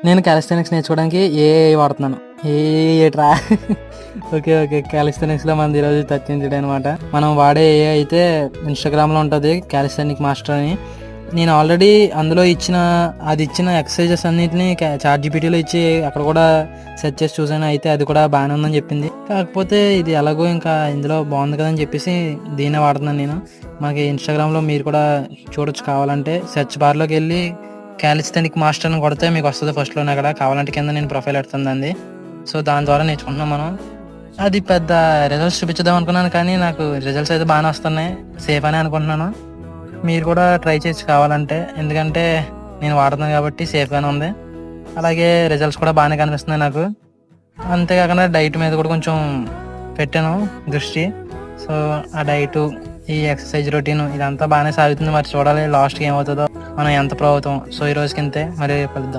నేను కాలిస్థానిక్స్ నేర్చుకోవడానికి ఏఐ వాడుతున్నాను. ఏట్రా ఓకే. కాలిస్థానిక్స్‌లో మనది ఈరోజు చర్చించడం అనమాట. మనం వాడే ఏఐ అయితే ఇన్‌స్టాగ్రామ్‌లో ఉంటది కాలిస్థానిక్ మాస్టర్ అని. నేను ఆల్రెడీ అందులో ఇచ్చిన ఎక్సర్సైజెస్ అన్నిటిని చాట్‌జీపీటీలో ఇచ్చి అక్కడ కూడా సెర్చ్ చేసి చూసాను. అయితే అది కూడా బాగానే ఉందని చెప్పింది. కాకపోతే ఇది ఎలాగో ఇంకా ఇందులో బాగుంది కదా అని చెప్పేసి దీన్నే వాడుతున్నాను నేను. మనకి ఇన్‌స్టాగ్రామ్‌లో మీరు కూడా చూడొచ్చు కావాలంటే. సెర్చ్ బార్‌లోకి వెళ్ళి కాలిస్థానిక్ మాస్టర్ అని కొడితే మీకు వస్తది ఫస్ట్‌లోనే అక్కడ. కావాలంటే కింద నేను ప్రొఫైల్ ఎడతాను దానిది. సో, దాని ద్వారా నేర్చుకుంటున్నాం మనం. అది పెద్ద రిజల్ట్స్ చూపించుదాం అనుకున్నాను కానీ నాకు రిజల్ట్స్ అయితే బాగానే వస్తున్నాయి. సేఫ్ అనే అనుకుంటున్నాను. మీరు కూడా ట్రై చేయొచ్చు కావాలంటే. ఎందుకంటే నేను వాడుతున్నాను కాబట్టి సేఫ్‌గానే ఉంది. అలాగే రిజల్ట్స్ కూడా బాగానే కనిపిస్తున్నాయి నాకు. అంతేకాకుండా డైట్ మీద కూడా కొంచెం పెట్టాను దృష్టి. సో, ఆ డైటు, ఈ ఎక్సర్సైజ్ రొటీను ఇదంతా బాగానే సాగుతుంది. మరి చూడాలి లాస్ట్‌కి ఏమవుతదో, మనం ఎంత ప్రో అవుతామో. సో, ఈ రోజుకింతే. మరి కలుద్దాం.